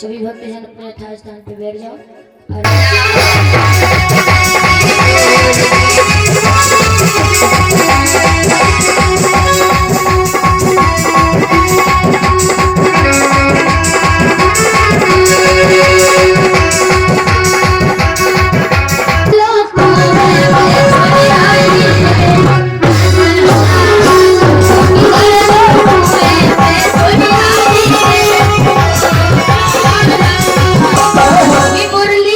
सभी भक्तजन अपने यथा स्थान पे बैठ जाओ। मुरली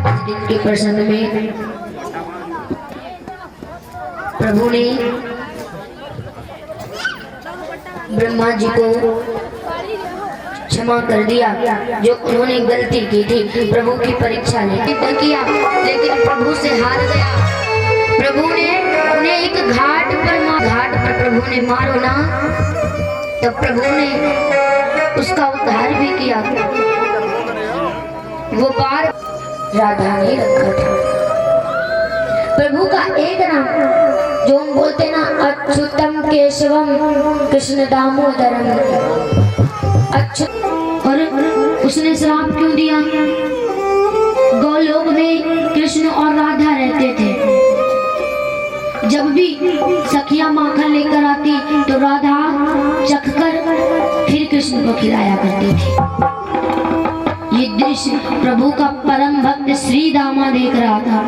दिन के प्रसंग में प्रभु ने ब्रह्मा जी को क्षमा कर दिया जो उन्होंने गलती की थी। प्रभु की परीक्षा लेके किया लेकिन प्रभु से हार गया। प्रभु ने उन्हें एक घाट पर प्रभु ने मारो ना, तब प्रभु ने उसका उद्धार भी किया। वो पार राधा ने रखा था। प्रभु का एक नाम जो हम बोलते ना, अच्युतम केशवम कृष्ण दामोदरम, अच्युत। और उसने श्राप क्यों दिया? गोलोक में कृष्ण और राधा रहते थे। जब भी सखिया माखन लेकर आती तो राधा चखकर फिर कृष्ण को खिलाया करती थी। ये दृश्य प्रभु का परम भक्त श्री दामा देख रहा था।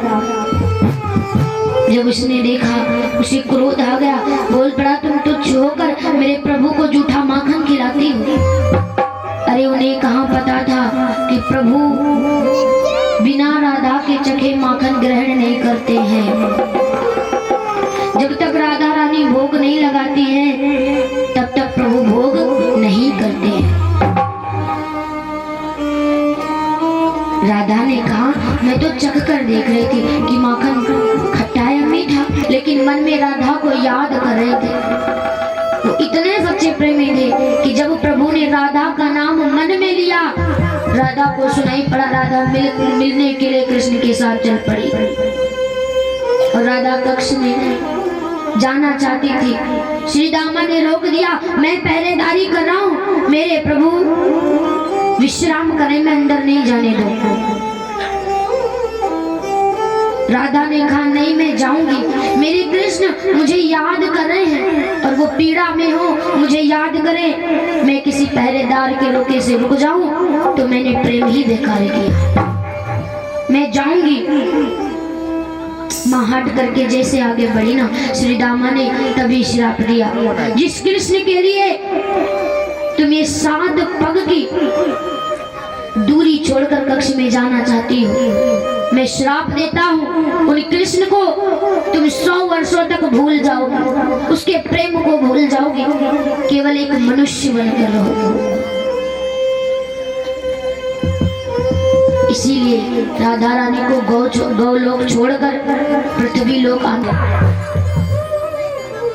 जब उसने देखा उसे क्रोध आ गया, बोल पड़ा तुम तुच्छ होकर मेरे प्रभु को जूठा माखन खिलाती हो। अरे उन्हें कहाँ पता था कि प्रभु बिना राधा के चखे माखन ग्रहण नहीं करते हैं। जब तक राधा रानी भोग नहीं लगाती है तब तक प्रभु भोग नहीं करते हैं। राधा ने कहा मैं तो चख कर देख रही थी कि माखन खट्टा या मीठा, लेकिन मन में राधा को याद कर रहे थे। वो इतने सच्चे प्रेमी थे कि जब प्रभु ने राधा का नाम मन में लिया, राधा को सुनाई पड़ा। राधा मिलने के लिए कृष्ण के साथ चल पड़ी और राधा कक्ष में जाना चाहती थी। श्री दामा ने रोक दिया, मैं पहरेदारी कर रहा हूँ, मेरे प्रभु विश्राम करें, मैं अंदर नहीं जाने दूंगा। राधा ने कहा नहीं मैं जाऊंगी, मेरे कृष्ण मुझे याद कर रहे हैं और वो पीड़ा में हो, मुझे याद करें। मैं किसी पहरेदार के रोके से रुक जाऊं तो मैंने प्रेम ही बेकार किया, मैं जाऊंगी। मां हट करके जैसे आगे बढ़ी ना, श्री दामा ने तभी श्राप दिया, जिस कृष्ण के लिए तुम ये 7 पग की दूरी छोड़कर कक्ष में जाना चाहती हो, मैं श्राप देता हूँ उन कृष्ण को तुम 100 वर्षों तक भूल जाओगे, उसके प्रेम को भूल जाओगे, केवल एक मनुष्य बनकर रहोगे। इसीलिए राधा रानी को गौलोक छोड़कर पृथ्वी लोक आ गया।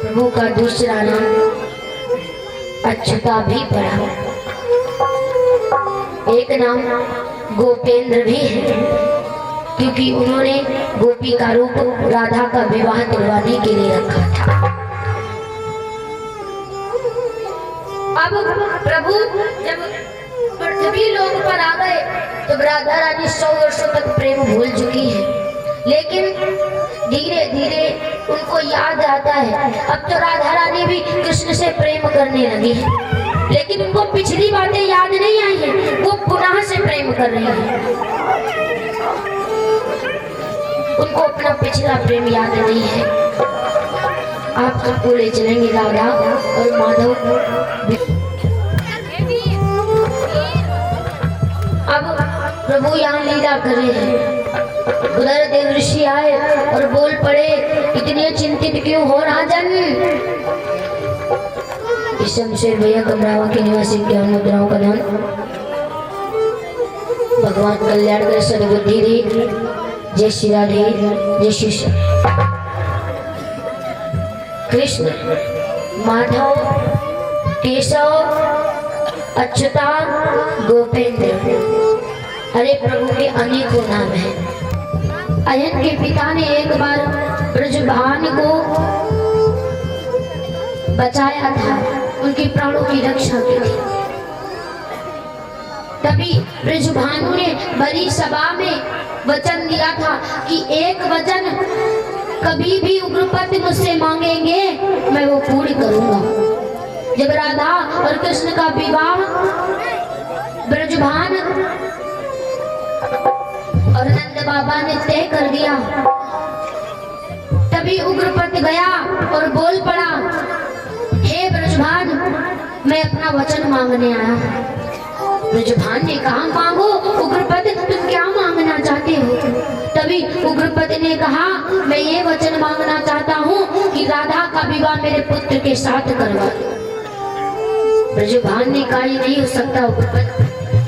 प्रभु का दूसरा नाम अच्युता भी पड़ा। एक नाम गोपेंद्र भी है क्योंकि उन्होंने गोपी का रूप राधा का विवाह दिलवाने के लिए रखा था। अब प्रभु जब पृथ्वी लोक पर आ गए तो राधा रानी 100 वर्षों तक प्रेम भूल चुकी है, लेकिन धीरे धीरे उनको याद आता है। अब तो राधा रानी भी कृष्ण से प्रेम करने लगी है, लेकिन उनको पिछली बातें याद नहीं आई है, वो पुनः से प्रेम कर रही है। उनको अपना पिछला प्रेम याद नहीं है। आप सबको ले चलेंगे राधा और माधव। अब प्रभु यहाँ लीला कर रहे हैं। उधर देव ऋषि आए और बोल पड़े, इतने चिंतित क्यों हो राजन? इस शमशेर भैया कमरावा के निवासी ज्ञान मुद्राओं का दान भगवान कल्याण कर सदबुद्धि दे। जय श्री राधे, जय श्री कृष्ण, माधव, केशव, अच्युता, गोपेंद्र। अरे प्रभु के अनेकों नाम हैं। अयन के पिता ने एक बार ब्रजभान को बचाया था, उनके प्राणों की रक्षा की थी। तभी ब्रजभानु ने बड़ी सभा में वचन दिया था कि एक वचन कभी भी उग्रपति मुझसे मांगेंगे मैं वो पूरी करूंगा। जब राधा और कृष्ण का विवाह ब्रजभान और नंद बाबा ने तय कर दिया, तभी उग्रपति गया और बोल पड़ा, हे ब्रजभान, मैं अपना वचन मांगने आया। ब्रजभान ने कहा, मांगो उग्रपद, तुम क्या मांगना चाहते हो? तभी उग्रपद ने कहा, मैं ये वचन मांगना चाहता हूँ कि राधा का विवाह मेरे पुत्र के साथ करवा दो। ब्रजभान ने कहा, ये नहीं हो सकता उग्रपद,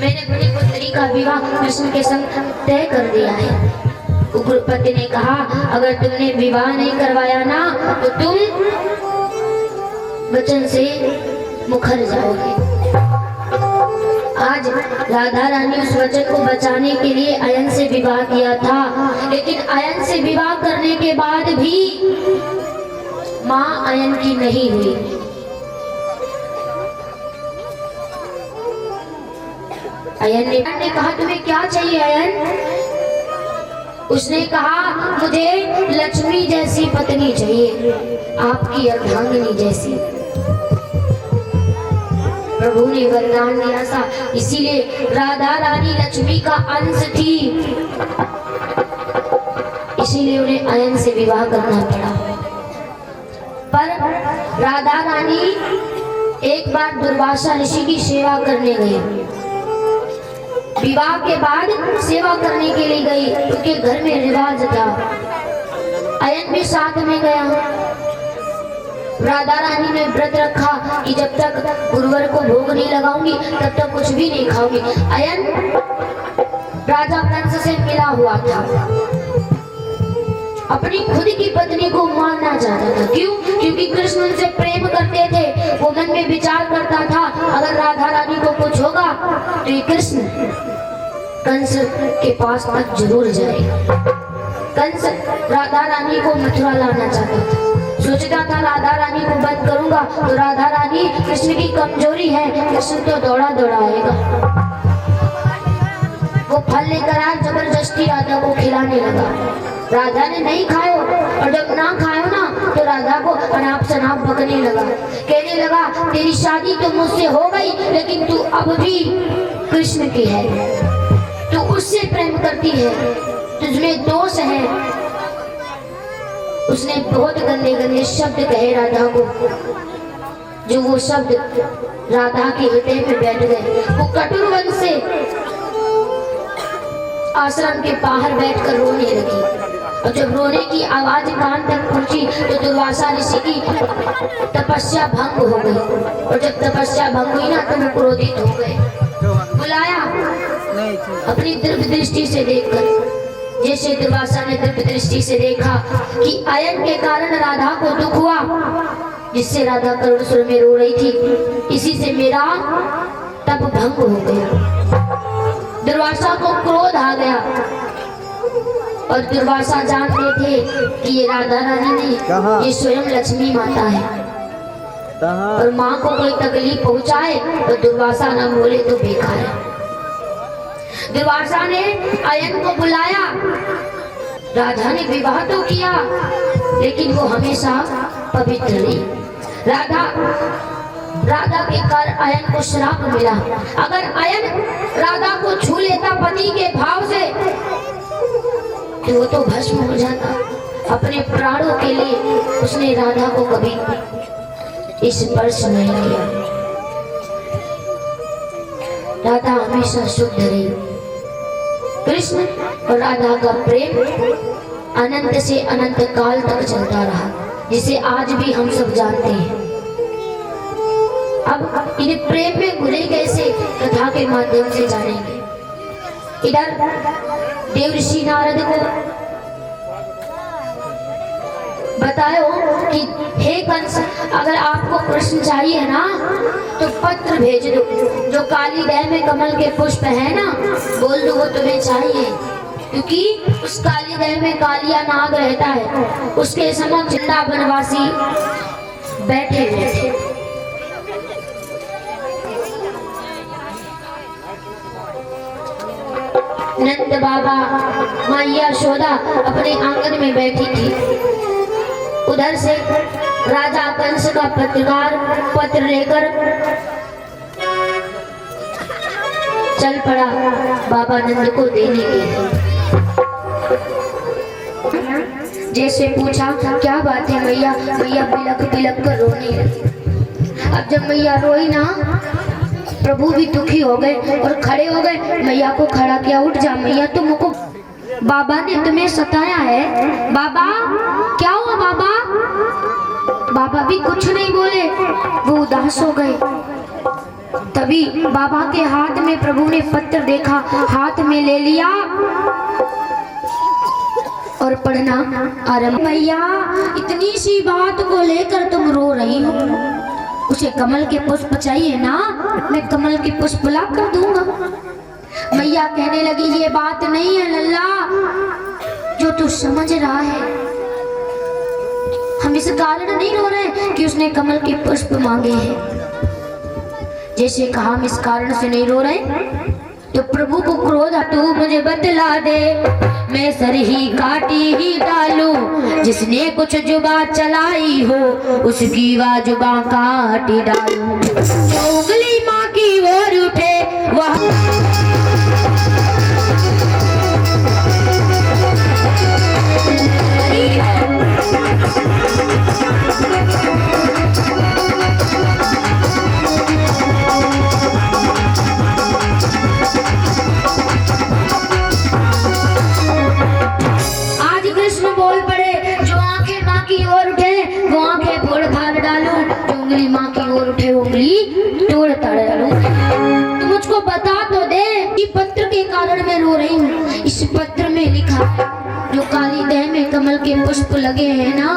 मैंने अपनी पुत्री का विवाह कृष्ण के संग तय कर दिया है। उग्रपति ने कहा, अगर तुमने विवाह नहीं करवाया ना तो तुम वचन से मुखर जाओगे। आज राधा रानी उस वचन को बचाने के लिए अयन से विवाह किया था, लेकिन अयन से विवाह करने के बाद भी मां अयन की नहीं हुई। अयन ने कहा, तुम्हें क्या चाहिए अयन? उसने कहा, मुझे लक्ष्मी जैसी पत्नी चाहिए, आपकी अर्धांगिनी जैसी। प्रभु ने वरदान दिया था, इसीलिए राधा रानी लक्ष्मी का अंश थी, इसीलिए उन्हें अयन से विवाह करना पड़ा। पर राधा रानी एक बार दुर्वासा ऋषि की सेवा करने गई। विवाह के बाद सेवा करने के लिए गई, उनके घर में रिवाज था। अयन भी साथ में गया। राधा रानी ने व्रत रखा कि जब तक गुरुवर को भोग नहीं लगाऊंगी तब तक कुछ भी नहीं खाऊंगी। अयन राजा कंस से मिला हुआ था, अपनी खुद की पत्नी को मारना चाहता था। क्यों? क्योंकि कृष्ण उनसे प्रेम करते थे। वो मन में विचार करता था, अगर राधा रानी को कुछ होगा तो ये कृष्ण कंस के पास तक जरूर जाएगा। कंस राधा रानी को मथुरा लाना चाहता था। सोचता था राधा रानी को बंद करूंगा तो राधा रानी कृष्ण की कमजोरी है, कृष्ण तो दौड़ा दौड़ा आएगा। वो फल लेकर आया, जबरदस्ती राधा को खिलाने लगा। राधा ने नहीं खायो, और जब ना खायो ना तो राधा को अनाप शनाप बकने लगा। कहने लगा, तेरी शादी तो मुझसे हो गई, लेकिन तू अब भी कृष्ण की है, तू उससे प्रेम करती है, तुझमें दोष है। उसने बहुत गंदे गंदे शब्द कहे राधा को, जो वो शब्द राधा के हृदय में बैठ गए। वो कटुर वन से आश्रम के बाहर बैठकर रोने लगी, और जब रोने की आवाज कान तक पहुंची तो दुर्वासा ऋषि की तपस्या भंग हो गई। और जब तपस्या भंग हुई ना तो वो क्रोधित हो गए। बुलाया अपनी दिव्य दृष्टि से देखकर। जैसे दुर्वासा ने दिव्य दृष्टि से देखा कि अयन के कारण राधा को दुख हुआ, जिससे राधा करुण स्वर में रो रही थी, इसी से मेरा तप भंग हो गया। दुर्वासा को क्रोध आ गया, और दुर्वासा जानते थे कि ये राधा रानी नहीं, ये स्वयं लक्ष्मी माता है, और माँ को कोई तकलीफ पहुंचाए तो दुर्वासा न बोले तो बेकार है। दुर्वासा ने अयन को बुलाया। राधा ने विवाह तो किया, लेकिन वो हमेशा पवित्र रही। राधा के कारण अयन को श्राप मिला। अगर अयन राधा को छू लेता पति के भाव से तो वो तो भस्म हो जाता। अपने प्राणों के लिए उसने राधा को कभी स्पर्श नहीं किया। राधा हमेशा शुद्ध रही। कृष्ण और राधा का प्रेम अनंत से अनंत काल तक चलता रहा, जिसे आज भी हम सब जानते हैं। अब इन प्रेम में घुले कैसे, कथा के माध्यम से जानेंगे। इधर देवर्षि नारद को बताओ कि हे कंस, अगर आपको कृष्ण चाहिए ना तो पत्र भेज दो। जो काली गाय में कमल के पुष्प है ना, बोल दो वो तुम्हें चाहिए, क्योंकि उस काली गाय में कालिया नाग रहता है। उसके समक्ष चंदा बनवासी बैठे हुए थे। नंद बाबा, मैया यशोदा अपने आंगन में बैठी थी। उधर से राजा कंस का पत्रकार पत्र लेकर चल पड़ा बाबा नंद को देने के लिए। जैसे पूछा क्या बात है मैया, मैया बिलक बिलक कर रोने लगी। अब जब मैया रोई ना प्रभु भी दुखी हो गए और खड़े हो गए। मैया को खड़ा किया, उठ जा मैया, तुमको बाबा ने तुम्हें सताया है। बाबा क्या हुआ बाबा? बाबा भी कुछ नहीं बोले, वो उदास हो गए। तभी बाबा के हाथ में प्रभु ने पत्र देखा, हाथ में ले लिया और पढ़ना आरंभ। मैया इतनी सी बात को लेकर तुम रो रही हो, उसे कमल के पुष्प चाहिए ना, मैं कमल के पुष्प ला कर दूंगा। मैया कहने लगी ये बात नहीं है लल्ला जो तू समझ रहा है, हम इस कारण नहीं रो रहे कि उसने कमल के पुष्प मांगे हैं। जैसे कहा हम इस कारण से नहीं रो रहे तो प्रभु को क्रोध आ, तू मुझे बतला दे मैं सर ही काटी ही डालूं, जिसने कुछ जुबा चलाई हो उसकी वह जुबा काटी डालूं। जो उंगली माँ की ओर उठे वह तोड़ ताड़ डालूं। तू मुझको बता तो दे कि पत्र के कारण मैं रो रही हूँ। इस पत्र में लिखा जो काली देह में कमल के पुष्प लगे हैं ना,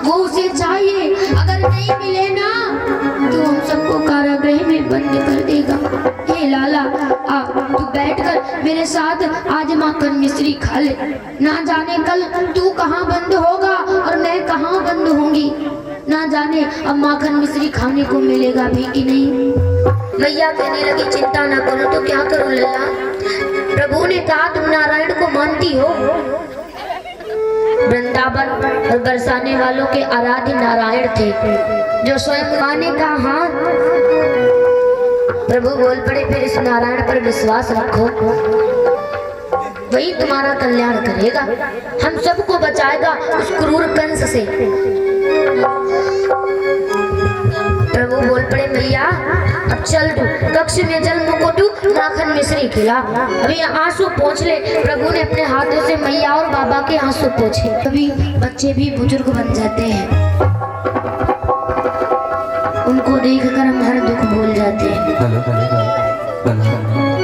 वो उसे चाहिए, अगर नहीं मिले ना तो हम सबको कारागृह में बंद कर देगा। हे लाला आ तू बैठकर मेरे साथ आज माखन मिश्री खा ले, ना जाने कल तू कहाँ बंद होगा और मैं कहाँ बंद होंगी, ना जाने अब माखन मिश्री खाने को मिलेगा भी कि नहीं। मैया कहने लगी चिंता ना करो तो क्या करूं लल्ला, प्रभु ने कहा तुम नारायण को मानती हो। वृंदावन और बरसाने वालों के आराध्य नारायण थे जो स्वयं माँ ने कहा हाँ। प्रभु बोल पड़े फिर इस नारायण पर विश्वास रखो, वही तुम्हारा कल्याण करेगा, हम सबको बचाएगा उस क्रूर कंस से। प्रभु बोल पड़े मैया अब चल तू कक्ष में जल मुकुटू माखन मिश्री खिला, अभी आंसू पोंछ ले। प्रभु ने अपने हाथों से मैया और बाबा के आंसू पोंछे। कभी बच्चे भी बुजुर्ग बन जाते हैं, उनको देखकर हम हर दुख भूल जाते हैं।